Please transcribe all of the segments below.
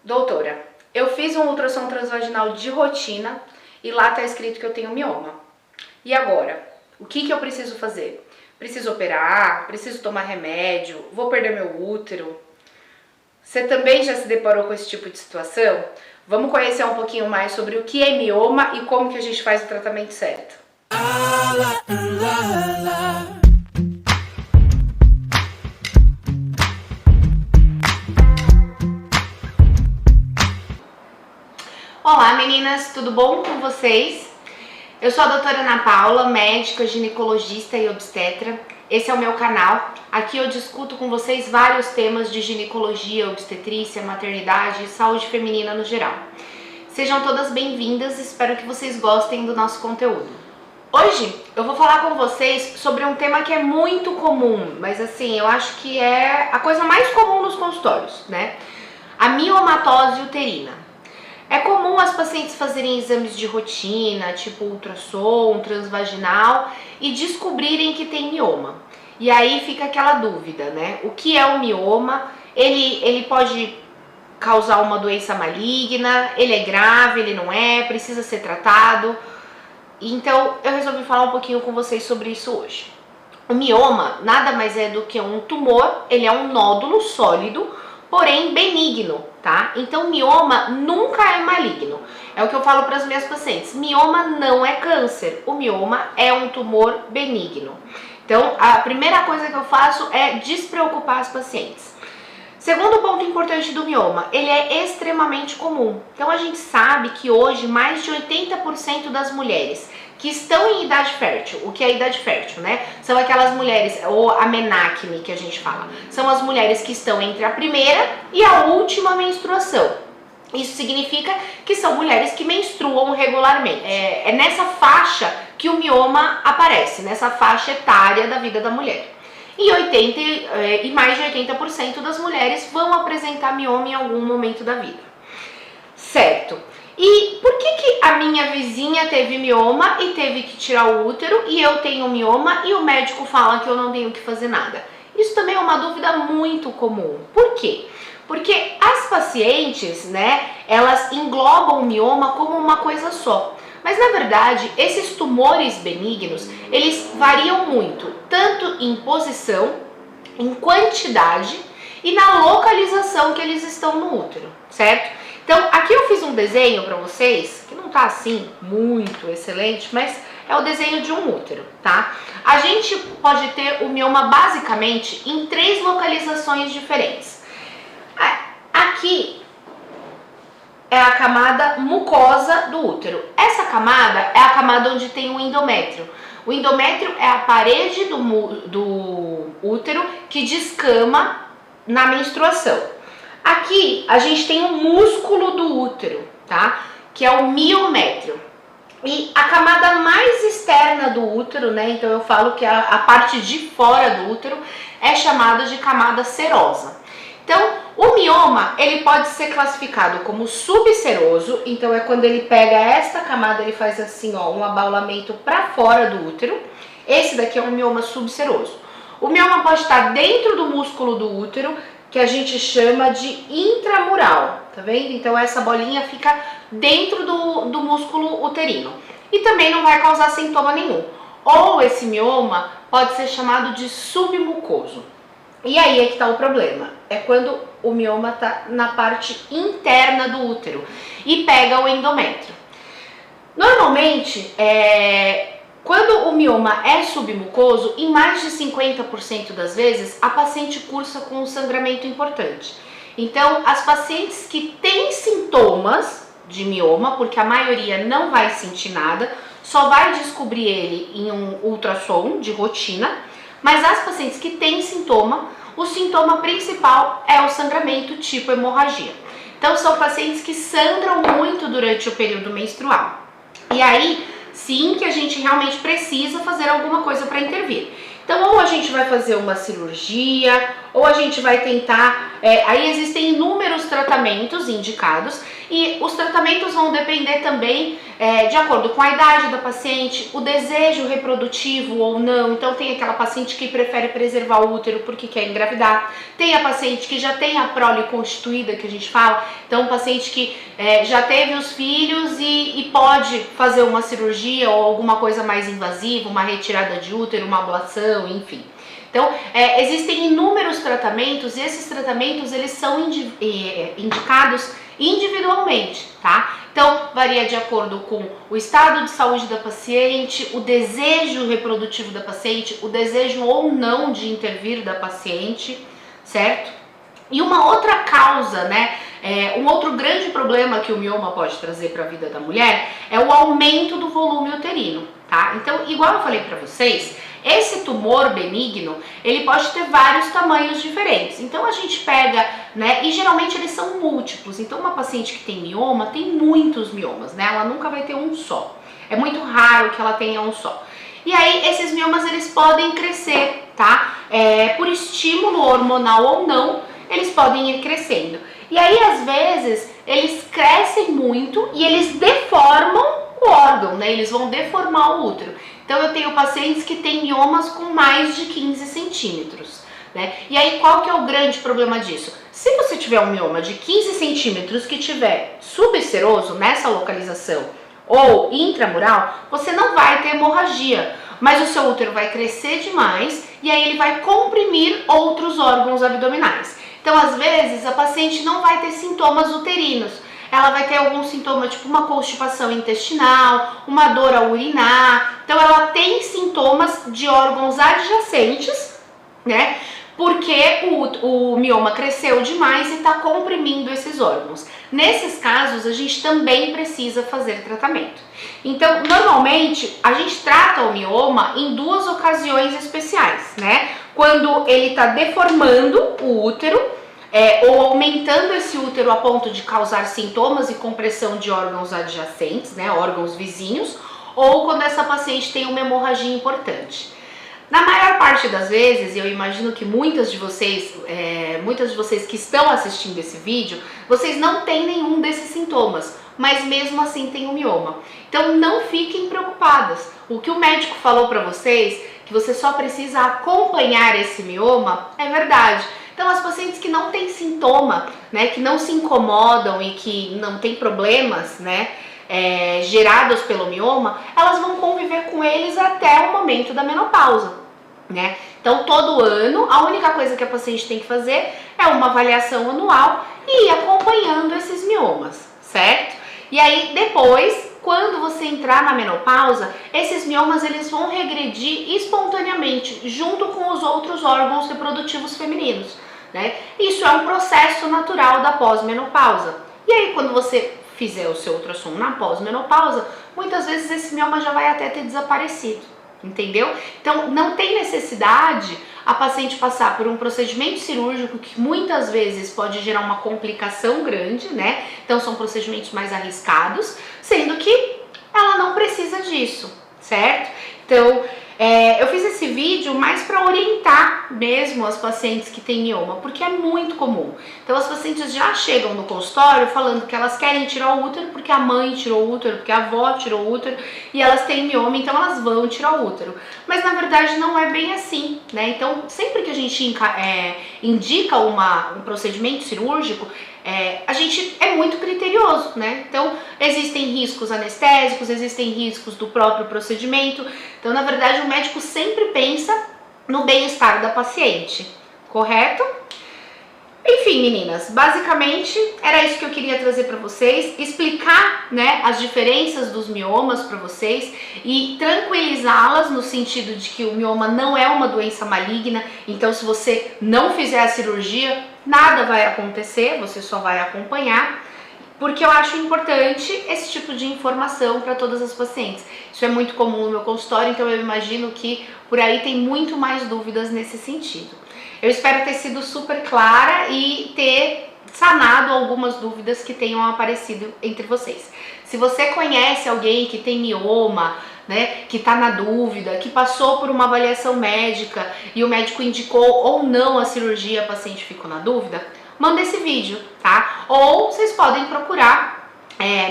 Doutora, eu fiz um ultrassom transvaginal de rotina e lá tá escrito que eu tenho mioma. E agora? O que eu preciso fazer? Preciso operar? Preciso tomar remédio? Vou perder meu útero? Você também já se deparou com esse tipo de situação? Vamos conhecer um pouquinho mais sobre o que é mioma e como que a gente faz o tratamento certo. Olá meninas, tudo bom com vocês? Eu sou a doutora Ana Paula, médica, ginecologista e obstetra. Esse é o meu canal. Aqui eu discuto com vocês vários temas de ginecologia, obstetrícia, maternidade e saúde feminina no geral. Sejam todas bem-vindas, espero que vocês gostem do nosso conteúdo. Hoje eu vou falar com vocês sobre um tema que é muito comum, mas assim, eu acho que é a coisa mais comum nos consultórios, né? A miomatose uterina. É comum as pacientes fazerem exames de rotina, tipo ultrassom, transvaginal, e descobrirem que tem mioma. E aí fica aquela dúvida, né? O que é o mioma? Ele pode causar uma doença maligna? Ele é grave? Ele não é? Precisa ser tratado? Então eu resolvi falar um pouquinho com vocês sobre isso hoje. O mioma nada mais é do que um tumor, ele é um nódulo sólido, porém benigno, tá? Então mioma nunca é maligno. É o que eu falo para as minhas pacientes. Mioma não é câncer. O mioma é um tumor benigno. Então a primeira coisa que eu faço é despreocupar as pacientes. Segundo ponto importante do mioma, ele é extremamente comum. Então a gente sabe que hoje mais de 80% das mulheres que estão em idade fértil, o que é idade fértil, né? São aquelas mulheres, ou a menacne que a gente fala, são as mulheres que estão entre a primeira e a última menstruação. Isso significa que são mulheres que menstruam regularmente. É nessa faixa que o mioma aparece, nessa faixa etária da vida da mulher. E mais de 80% das mulheres vão apresentar mioma em algum momento da vida. Certo. E por que a minha vizinha teve mioma e teve que tirar o útero e eu tenho mioma e o médico fala que eu não tenho que fazer nada? Isso também é uma dúvida muito comum. Por quê? Porque as pacientes, né, elas englobam o mioma como uma coisa só. Mas na verdade, esses tumores benignos, eles variam muito, tanto em posição, em quantidade e na localização que eles estão no útero, certo? Então, aqui eu fiz um desenho para vocês, que não tá assim muito excelente, mas é o desenho de um útero, tá? A gente pode ter o mioma basicamente em 3 localizações diferentes. Aqui é a camada mucosa do útero. Essa camada é a camada onde tem o endométrio. O endométrio é a parede do útero que descama na menstruação. Aqui a gente tem o músculo do útero, tá? Que é o miométrio. E a camada mais externa do útero, né? Então eu falo que a parte de fora do útero é chamada de camada serosa. Então, o mioma, ele pode ser classificado como subseroso, então é quando ele pega esta camada, ele faz assim, ó, um abaulamento para fora do útero. Esse daqui é um mioma subseroso. O mioma pode estar dentro do músculo do útero, que a gente chama de intramural, tá vendo? Então essa bolinha fica dentro do músculo uterino e também não vai causar sintoma nenhum. Ou esse mioma pode ser chamado de submucoso. E aí é que tá o problema, é quando o mioma tá na parte interna do útero e pega o endométrio. Normalmente, quando o mioma é submucoso, em mais de 50% das vezes, a paciente cursa com um sangramento importante. Então, as pacientes que têm sintomas de mioma, porque a maioria não vai sentir nada, só vai descobrir ele em um ultrassom de rotina, mas as pacientes que têm sintoma, o sintoma principal é o sangramento tipo hemorragia. Então, são pacientes que sangram muito durante o período menstrual. E aí, sim, que a gente realmente precisa fazer alguma coisa para intervir. Então, ou a gente vai fazer uma cirurgia, ou a gente vai tentar... aí existem inúmeros tratamentos indicados e os tratamentos vão depender também de acordo com a idade da paciente, o desejo reprodutivo ou não. Então tem aquela paciente que prefere preservar o útero porque quer engravidar, tem a paciente que já tem a prole constituída, que a gente fala, então paciente que já teve os filhos e pode fazer uma cirurgia ou alguma coisa mais invasiva, uma retirada de útero, uma ablação, enfim. Então, existem inúmeros tratamentos e esses tratamentos eles são indicados individualmente, tá? Então, varia de acordo com o estado de saúde da paciente, o desejo reprodutivo da paciente, o desejo ou não de intervir da paciente, certo? E uma outra causa, né? Um outro grande problema que o mioma pode trazer para a vida da mulher é o aumento do volume uterino, tá? Então, igual eu falei para vocês, esse tumor benigno, ele pode ter vários tamanhos diferentes. Então a gente pega, né, e geralmente eles são múltiplos. Então uma paciente que tem mioma, tem muitos miomas, né? Ela nunca vai ter um só. É muito raro que ela tenha um só. E aí esses miomas, eles podem crescer, tá? Por estímulo hormonal ou não, eles podem ir crescendo. E aí às vezes eles crescem muito e eles deformam o órgão, né? Eles vão deformar o útero. Então eu tenho pacientes que têm miomas com mais de 15 centímetros, né? E aí qual que é o grande problema disso? Se você tiver um mioma de 15 centímetros que tiver subseroso nessa localização ou intramural, você não vai ter hemorragia, mas o seu útero vai crescer demais e aí ele vai comprimir outros órgãos abdominais. Então às vezes a paciente não vai ter sintomas uterinos, ela vai ter algum sintoma, tipo uma constipação intestinal, uma dor ao urinar. Então ela tem sintomas de órgãos adjacentes, né? Porque o mioma cresceu demais e está comprimindo esses órgãos. Nesses casos, a gente também precisa fazer tratamento. Então, normalmente, a gente trata o mioma em duas ocasiões especiais, né? Quando ele está deformando o útero, ou aumentando esse útero a ponto de causar sintomas e compressão de órgãos adjacentes, né, órgãos vizinhos, ou quando essa paciente tem uma hemorragia importante. Na maior parte das vezes, eu imagino que muitas de vocês que estão assistindo esse vídeo, vocês não têm nenhum desses sintomas, mas mesmo assim tem um mioma. Então não fiquem preocupadas. O que o médico falou para vocês, que você só precisa acompanhar esse mioma, é verdade. Então as pacientes que não têm sintoma, né, que não se incomodam e que não têm problemas, né, gerados pelo mioma, elas vão conviver com eles até o momento da menopausa, né? Então todo ano a única coisa que a paciente tem que fazer é uma avaliação anual e ir acompanhando esses miomas, certo? E aí depois, quando você entrar na menopausa, esses miomas eles vão regredir espontaneamente junto com os outros órgãos reprodutivos femininos, né? Isso é um processo natural da pós-menopausa. E aí quando você fizer o seu ultrassom na pós-menopausa, muitas vezes esse mioma já vai até ter desaparecido, entendeu? Então não tem necessidade a paciente passar por um procedimento cirúrgico que muitas vezes pode gerar uma complicação grande, né? Então são procedimentos mais arriscados, sendo que ela não precisa disso, certo? Então eu fiz esse vídeo mais para orientar mesmo as pacientes que têm mioma, porque é muito comum. Então as pacientes já chegam no consultório falando que elas querem tirar o útero porque a mãe tirou o útero, porque a avó tirou o útero e elas têm mioma, então elas vão tirar o útero. Mas na verdade não é bem assim, né? Então sempre que a gente indica um procedimento cirúrgico, a gente é muito criterioso, né? Então existem riscos anestésicos, existem riscos do próprio procedimento. Então na verdade o médico sempre pensa no bem-estar da paciente, correto? Enfim, meninas, basicamente era isso que eu queria trazer para vocês, explicar, né, as diferenças dos miomas para vocês e tranquilizá-las no sentido de que o mioma não é uma doença maligna, então se você não fizer a cirurgia, nada vai acontecer, você só vai acompanhar, porque eu acho importante esse tipo de informação para todas as pacientes. Isso é muito comum no meu consultório, então eu imagino que por aí tem muito mais dúvidas nesse sentido. Eu espero ter sido super clara e ter sanado algumas dúvidas que tenham aparecido entre vocês. Se você conhece alguém que tem mioma, né, que tá na dúvida, que passou por uma avaliação médica e o médico indicou ou não a cirurgia, a paciente ficou na dúvida, manda esse vídeo, tá? Ou vocês podem procurar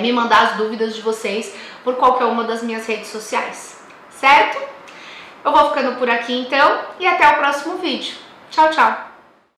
me mandar as dúvidas de vocês por qualquer uma das minhas redes sociais, certo? Eu vou ficando por aqui então e até o próximo vídeo. Tchau, tchau!